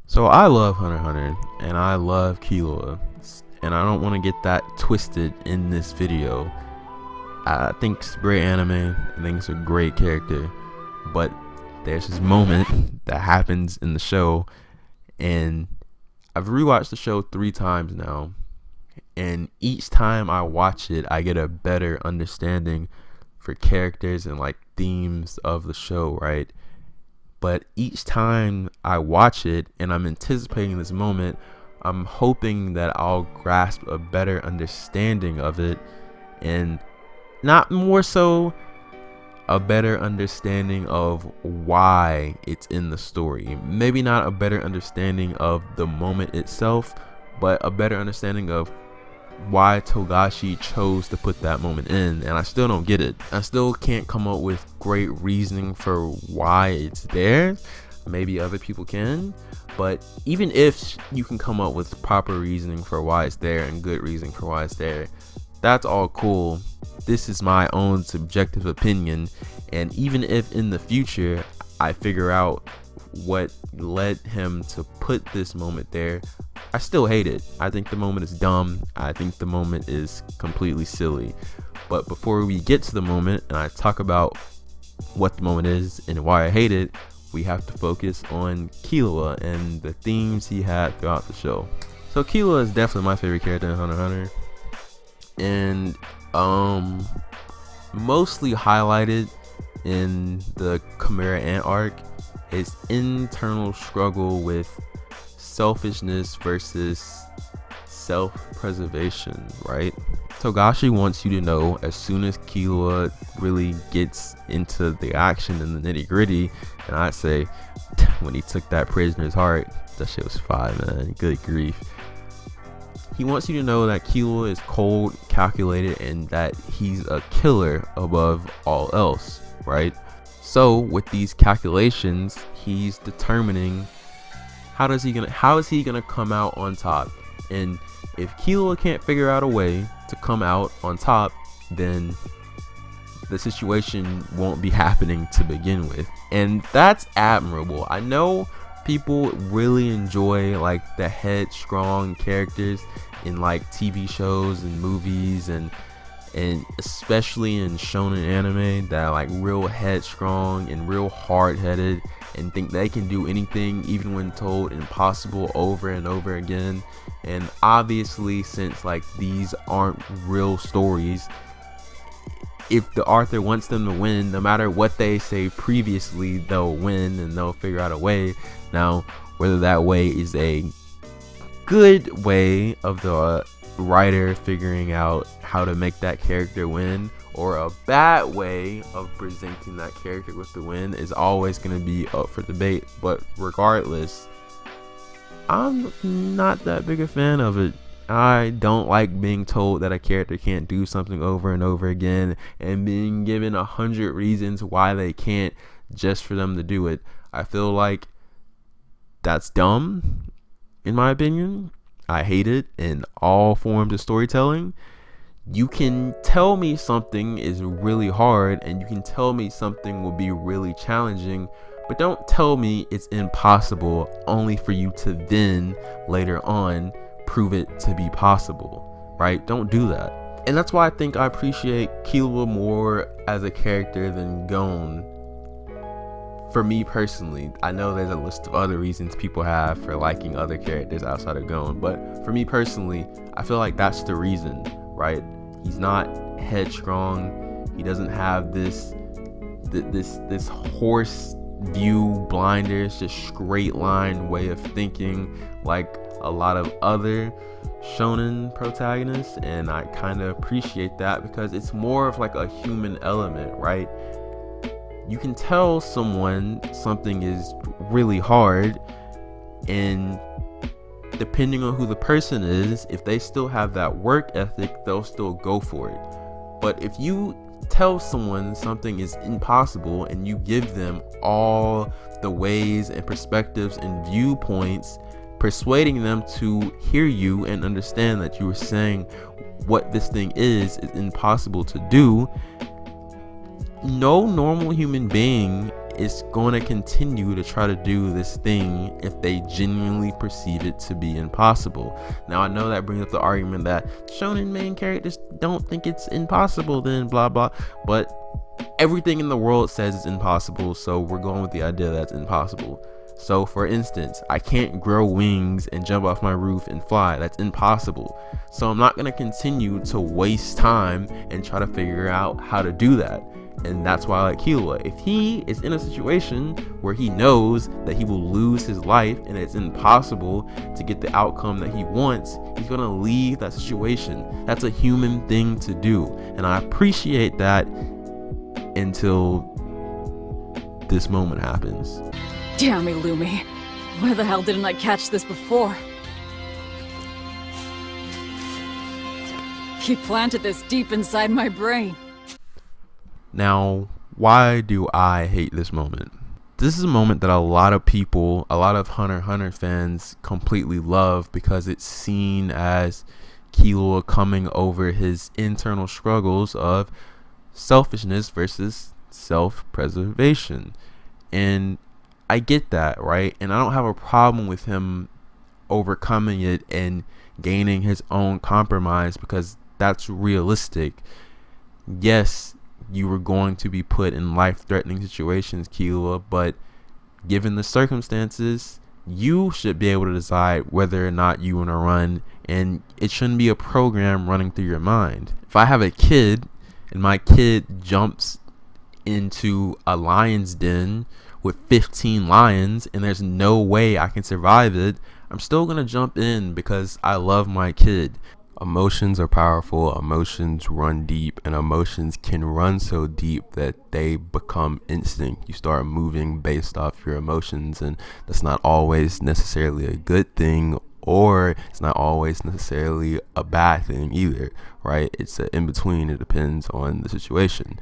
So I love Hunter x Hunter, and I love Killua, and I don't want to get that twisted in this video. I think it's a great anime. I think it's a great character, but there's this moment that happens in the show, and I've rewatched the show 3 times now, and each time I watch it, I get a better understanding for characters and like themes of the show, right? But each time I watch it and I'm anticipating this moment, I'm hoping that I'll grasp a better understanding of it, and not more so a better understanding of why it's in the story. Maybe not a better understanding of the moment itself, but a better understanding of why Togashi chose to put that moment in. And I still don't get it. I still can't come up with great reasoning for why it's there. Maybe other people can, but even if you can come up with proper reasoning for why it's there and good reasoning for why it's there, that's all cool. This is my own subjective opinion, and even if in the future I figure out what led him to put this moment there, I still hate it. I think the moment is dumb. I think the moment is completely silly. But before we get to the moment and I talk about what the moment is and why I hate it, we have to focus on Killua and the themes he had throughout the show. So Killua is definitely my favorite character in Hunter x Hunter, and mostly highlighted in the Chimera Ant arc, his internal struggle with selfishness versus self-preservation, right? Togashi wants you to know as soon as Killua really gets into the action and the nitty-gritty, and I'd say when he took that prisoner's heart, that shit was fire, man. Good grief. He wants you to know that Killua is cold, calculated, and that he's a killer above all else, right? So with these calculations, he's determining how is he gonna come out on top. And if Killua can't figure out a way to come out on top, then the situation won't be happening to begin with. And that's admirable. I know people really enjoy like the headstrong characters in like TV shows and movies, and especially in shonen anime that are like real headstrong and real hard-headed and think they can do anything even when told impossible over and over again. And obviously, since like these aren't real stories, if the author wants them to win, no matter what they say previously, they'll win and they'll figure out a way. Now, whether that way is a good way of the writer figuring out how to make that character win, or a bad way of presenting that character with the win, is always going to be up for debate. But regardless, I'm not that big a fan of it. I don't like being told that a character can't do something over and over again and being given 100 reasons why they can't just for them to do it. I feel like that's dumb, in my opinion. I hate it in all forms of storytelling. You can tell me something is really hard, and you can tell me something will be really challenging, but don't tell me it's impossible only for you to then later on prove it to be possible, right? Don't do that. And that's why I think I appreciate Killua more as a character than Gon. For me personally, I know there's a list of other reasons people have for liking other characters outside of Gon, but for me personally, I feel like that's the reason, right? He's not headstrong. He doesn't have this horse view blinders, just straight line way of thinking like a lot of other shonen protagonists, and I kind of appreciate that because it's more of like a human element, right? You can tell someone something is really hard, and depending on who the person is, if they still have that work ethic, they'll still go for it. But if you tell someone something is impossible and you give them all the ways and perspectives and viewpoints, persuading them to hear you and understand that you are saying what this thing is impossible to do, no normal human being is going to continue to try to do this thing if they genuinely perceive it to be impossible. Now, I know that brings up the argument that shonen main characters don't think it's impossible, then blah blah, but everything in the world says it's impossible, so we're going with the idea that it's impossible. So for instance, I can't grow wings and jump off my roof and fly. That's impossible. So I'm not going to continue to waste time and try to figure out how to do that. And that's why I like Killua. If he is in a situation where he knows that he will lose his life and it's impossible to get the outcome that he wants, he's going to leave that situation. That's a human thing to do. And I appreciate that until this moment happens. Damn me, Lumi. Where the hell didn't I catch this before? He planted this deep inside my brain. Now, why do I hate this moment? This is a moment that a lot of people, a lot of Hunter x Hunter fans completely love because it's seen as Killua coming over his internal struggles of selfishness versus self-preservation. And I get that, right? And I don't have a problem with him overcoming it and gaining his own compromise because that's realistic. Yes, you were going to be put in life-threatening situations, Killua, but given the circumstances, you should be able to decide whether or not you want to run, and it shouldn't be a program running through your mind. If I have a kid and my kid jumps into a lion's den with 15 lions and there's no way I can survive it, I'm still gonna jump in because I love my kid. Emotions are powerful, emotions run deep, and emotions can run so deep that they become instinct. You start moving based off your emotions, and that's not always necessarily a good thing, or it's not always necessarily a bad thing either, right? It's an in-between. It depends on the situation.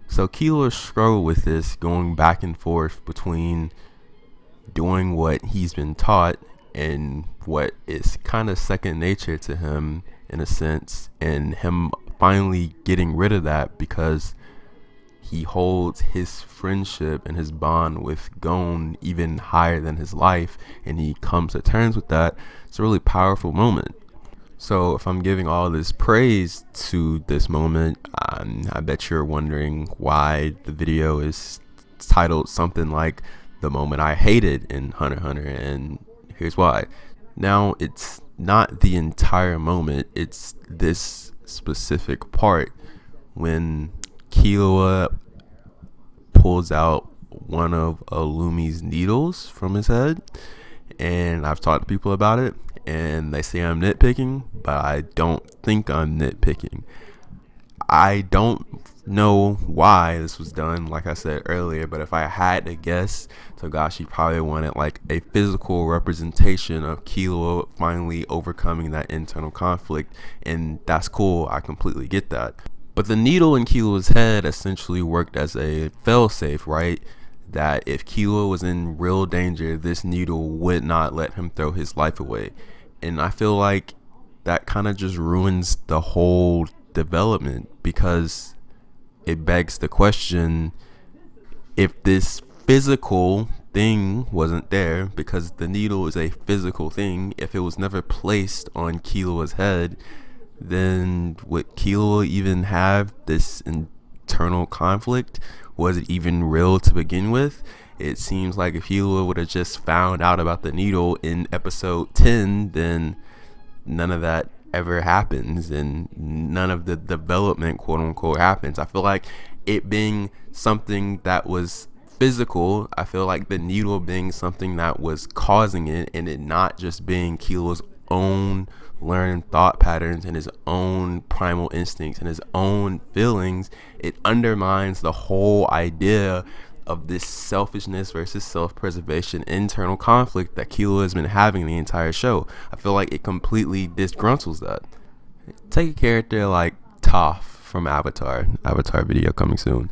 So Killua struggled with this, going back and forth between doing what he's been taught and what is kind of second nature to him in a sense, and him finally getting rid of that because he holds his friendship and his bond with Gon even higher than his life, and he comes to terms with that. It's a really powerful moment. So if I'm giving all this praise to this moment, I bet you're wondering why the video is titled something like "The Moment I Hated" in Hunter x Hunter, and here's why. Now, it's not the entire moment, it's this specific part when Killua pulls out one of Lumi's needles from his head, and I've talked to people about it, and they say I'm nitpicking, but I don't think I'm nitpicking. I don't know why this was done, like I said earlier, but if I had to guess, Togashi probably wanted like a physical representation of Killua finally overcoming that internal conflict, and that's cool. I completely get that. But the needle in Killua's head essentially worked as a failsafe, right? That if Killua was in real danger, this needle would not let him throw his life away. And I feel like that kind of just ruins the whole development, because it begs the question, if this physical thing wasn't there, because the needle is a physical thing, if it was never placed on Killua's head, then would Killua even have this internal conflict? Was it even real to begin with? It seems like if Killua would have just found out about the needle in episode 10, then none of that ever happens, and none of the development, quote unquote, happens. I feel like it being something that was physical, I feel like the needle being something that was causing it, and it not just being Killua's own learned thought patterns and his own primal instincts and his own feelings, it undermines the whole idea of this selfishness versus self-preservation internal conflict that Killua has been having the entire show. I feel like it completely disgruntles that. Take a character like Toph from Avatar video coming soon.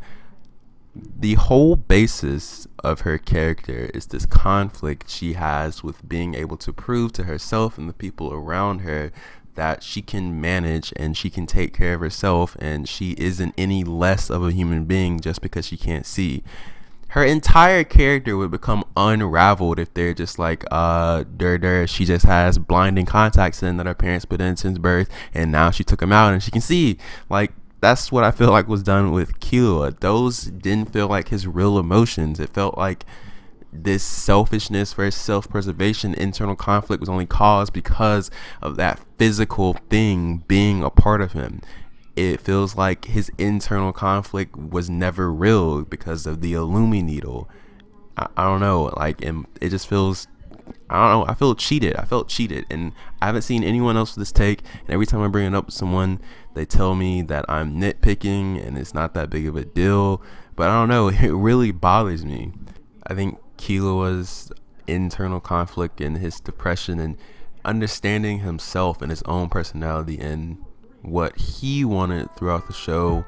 The whole basis of her character is this conflict she has with being able to prove to herself and the people around her that she can manage and she can take care of herself, and she isn't any less of a human being just because she can't see. her entire character would become unraveled if they're just like, she just has blinding contacts in that her parents put in since birth, and now she took them out and she can see. Like, that's what I feel like was done with Killua. Those didn't feel like his real emotions. It felt like this selfishness versus self-preservation internal conflict was only caused because of that physical thing being a part of him. It feels like his internal conflict was never real because of the Illumi needle. I don't know, like, it just feels, I don't know, I felt cheated, and I haven't seen anyone else with this take, and every time I bring it up to someone, they tell me that I'm nitpicking and it's not that big of a deal. But I don't know, it really bothers me. I think Killua's internal conflict and his depression and understanding himself and his own personality and what he wanted throughout the show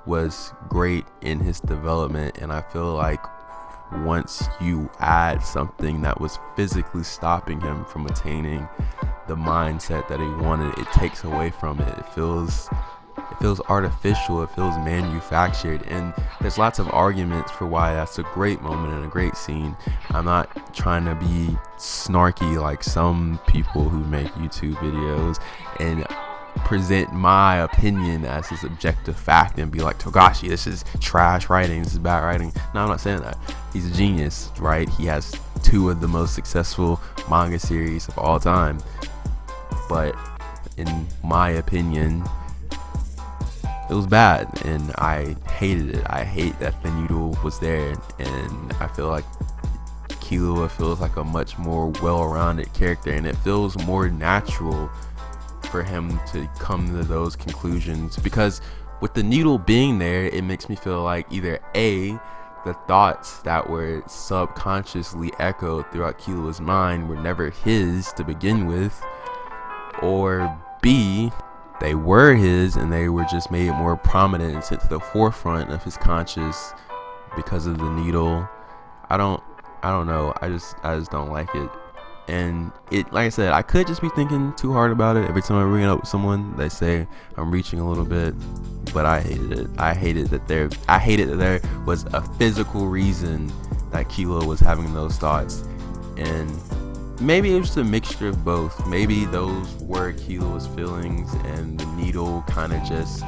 was great in his development. And I feel like once you add something that was physically stopping him from attaining the mindset that he wanted, it takes away from it. It feels artificial, it feels manufactured, and there's lots of arguments for why that's a great moment and a great scene. I'm not trying to be snarky like some people who make YouTube videos and present my opinion as his objective fact and be like, Togashi, this is trash writing, this is bad writing. No, I'm not saying that. He's a genius, right? He has 2 of the most successful manga series of all time. But in my opinion, it was bad, and I hated it. I hate that the needle was there, and I feel like Killua feels like a much more well-rounded character, and it feels more natural for him to come to those conclusions, because with the needle being there, it makes me feel like either A, the thoughts that were subconsciously echoed throughout Killua's mind were never his to begin with, or B, they were his and they were just made more prominent and sent to the forefront of his conscious because of the needle. I don't know. I just don't like it. And it, like I said, I could just be thinking too hard about it. Every time I bring it up with someone, they say I'm reaching a little bit, but I hated it. I hated that there was a physical reason that Killua was having those thoughts, and maybe it was just a mixture of both. Maybe those were Killua's feelings, and the needle kind of just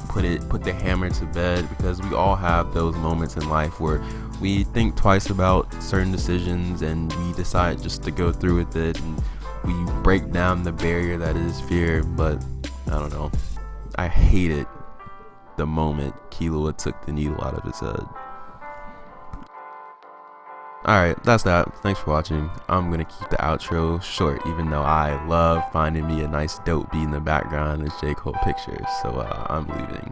put the hammer to bed, because we all have those moments in life where we think twice about certain decisions and we decide just to go through with it, and we break down the barrier that is fear. But I don't know, I hated the moment Killua took the needle out of his head. Alright, that's that. Thanks for watching. I'm gonna keep the outro short, even though I love finding me a nice dope beat in the background as J. Cole pictures. So I'm leaving.